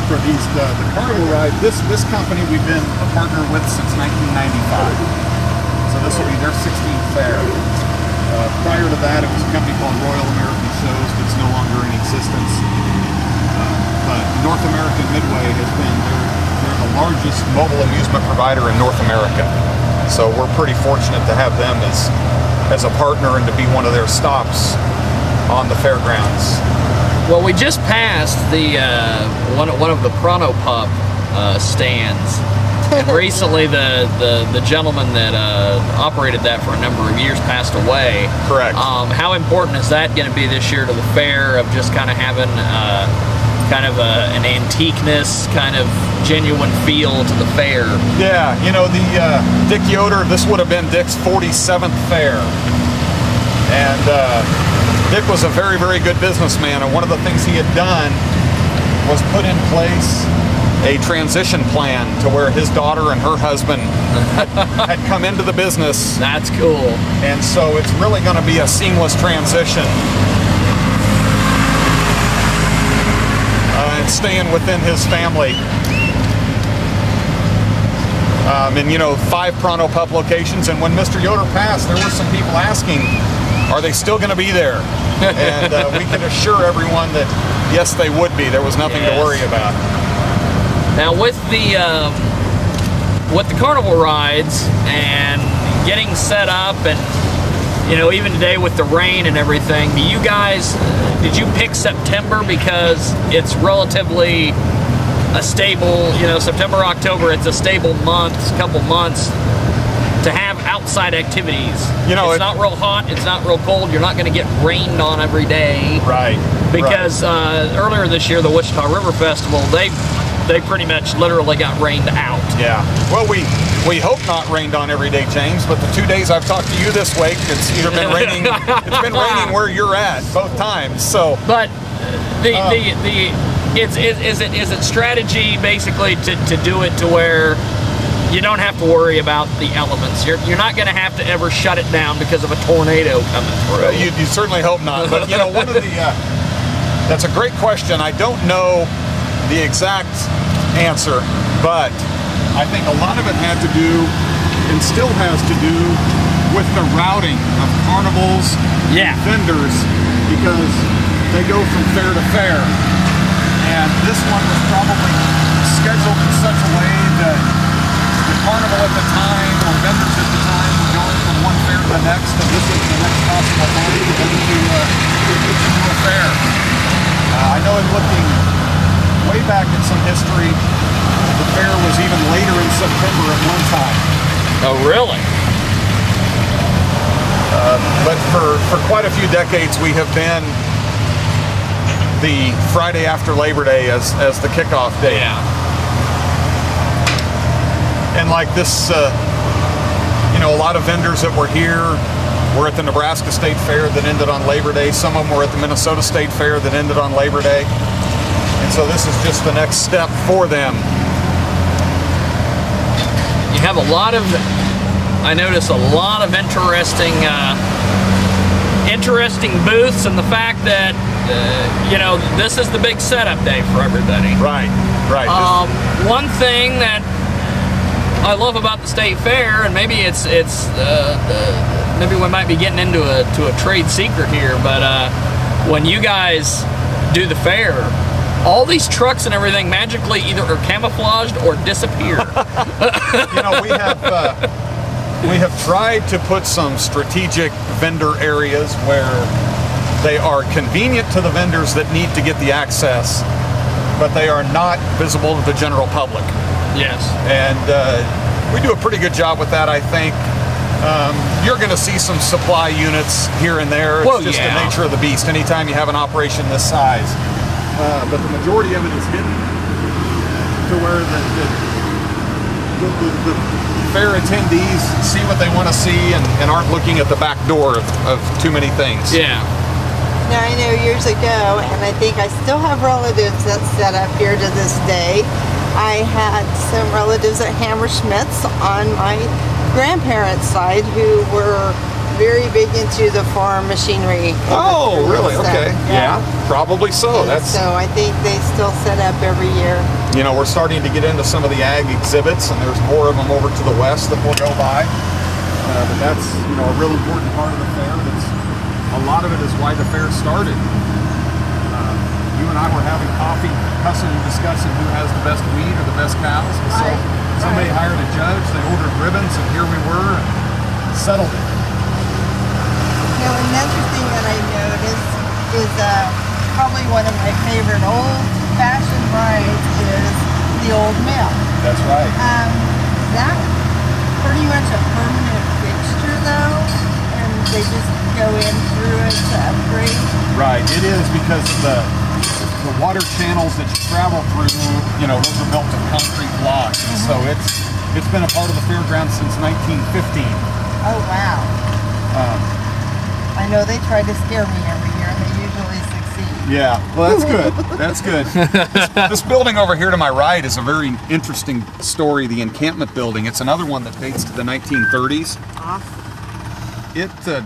for these the carnival ride. This company we've been a partner with since 1995. So this will be their 16th fair. Prior to that, it was a company called Royal American Shows that's no longer in existence. But North American Midway has been they're the largest mobile amusement provider in North America. So we're pretty fortunate to have them as a partner and to be one of their stops on the fairgrounds. Well, we just passed the one of the Prono Pup stands, and recently the gentleman that operated that for a number of years passed away. Correct. How important is that going to be this year to the fair, of just kind of having kind of an antiqueness, kind of genuine feel to the fair? Yeah, you know, the Dick Yoder, this would have been Dick's 47th fair, and Dick was a very, very good businessman, and one of the things he had done was put in place a transition plan to where his daughter and her husband had come into the business. That's cool. And so it's really going to be a seamless transition. And staying within his family. And you know, 5 Prono Pup locations, and when Mr. Yoder passed, there were some people asking, are they still going to be there? And we can assure everyone that yes, they would be. There was nothing to worry about. Now with the carnival rides and getting set up, and you know, even today with the rain and everything, do you guys, did you pick September because it's relatively a stable, you know, September, October, it's a stable month, couple months to have outside activities? You know, it's not real hot, it's not real cold, you're not going to get rained on every day. Right. Because earlier this year, the Wichita River Festival, they pretty much literally got rained out. Yeah. Well, we hope not rained on every day, James, but the 2 days I've talked to you this week, it's either been raining, it's been raining where you're at both times. So, but is it strategy basically to do it to where you don't have to worry about the elements? You're not going to have to ever shut it down because of a tornado coming through. You certainly hope not. But you know, one of the that's a great question. I don't know the exact answer, but I think a lot of it had to do, and still has to do, with the routing of carnivals, vendors, because they go from fair to fair. And this one was probably scheduled in such a way that the carnival at the time, or vendors at the time, were going from one fair to the next, and this was the next possible time for them to do a fair. I know in looking way back in some history, the fair was even later in September at one time. Oh, really? But for quite a few decades, we have been the Friday after Labor Day as the kickoff day. Yeah. And like this, you know, a lot of vendors that were here were at the Nebraska State Fair that ended on Labor Day. Some of them were at the Minnesota State Fair that ended on Labor Day. And so this is just the next step for them. You have a lot of, I notice a lot of interesting booths, and the fact that, you know, this is the big setup day for everybody. Right, right. One thing that I love about the State Fair, and maybe maybe we might be getting into a trade secret here, but when you guys do the fair, all these trucks and everything magically either are camouflaged or disappear. You know, we have tried to put some strategic vendor areas where they are convenient to the vendors that need to get the access, but they are not visible to the general public. Yes. And we do a pretty good job with that, I think. You're going to see some supply units here and there. It's just the nature of the beast anytime you have an operation this size. But the majority of it is hidden to where the fair attendees see what they want to see and aren't looking at the back door of too many things. Yeah. Now, I know years ago, and I think I still have relatives that set up here to this day. I had some relatives at Hammersmith's on my grandparents' side who were very big into the farm machinery. Oh, really? So, Okay. Yeah, probably so. That's so I think they still set up every year. You know, we're starting to get into some of the ag exhibits, and there's more of them over to the west that we'll go by. But that's, you know, a real important part of the fair. That's a lot of it is why the fair started. You and I were having coffee, cussing and discussing who has the best wheat or the best cows. And so somebody hired a judge, they ordered ribbons, and here we were, and settled it. Now, another thing that I noticed is probably one of my favorite old-fashioned rides is the old mill. That's right. That's pretty much a permanent fixture, though, and they just go in through it to upgrade. Right, it is because of the water channels that you travel through, you know, those are built of concrete blocks, and so it's been a part of the fairgrounds since 1915. Oh, wow. I know they try to scare me every year, and they usually succeed. Yeah, well, that's good. That's good. This building over here to my right is a very interesting story, the encampment building. It's another one that dates to the 1930s. Awesome.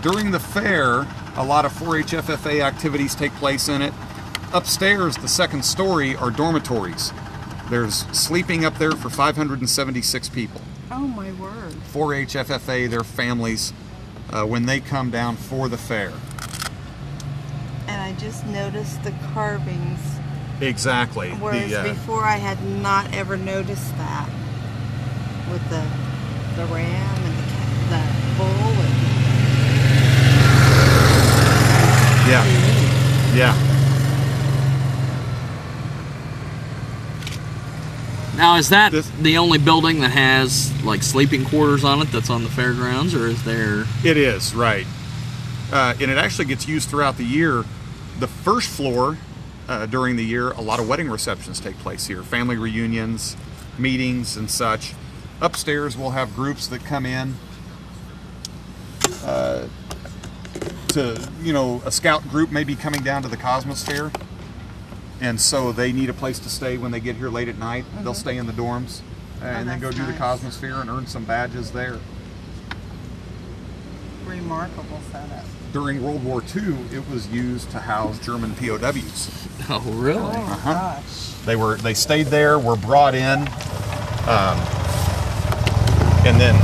During the fair, a lot of 4-H FFA activities take place in it. Upstairs, the second story, are dormitories. There's sleeping up there for 576 people. Oh, my word. 4-H FFA, their families, when they come down for the fair. And I just noticed the carvings. Exactly. Whereas before I had not ever noticed that. With the ram and the bull. And yeah. Yeah. Now, is that the only building that has like sleeping quarters on it that's on the fairgrounds, or is there? It is, right. And it actually gets used throughout the year. The first floor, during the year, a lot of wedding receptions take place here, family reunions, meetings, and such. Upstairs, we'll have groups that come in to, you know, a scout group may be coming down to the Cosmosphere. And so they need a place to stay when they get here late at night. They'll stay in the dorms and then go do the Cosmosphere and earn some badges there. remarkable setup. During World War II, it was used to house German POWs. Oh, really? Oh, gosh. They stayed there, were brought in, and then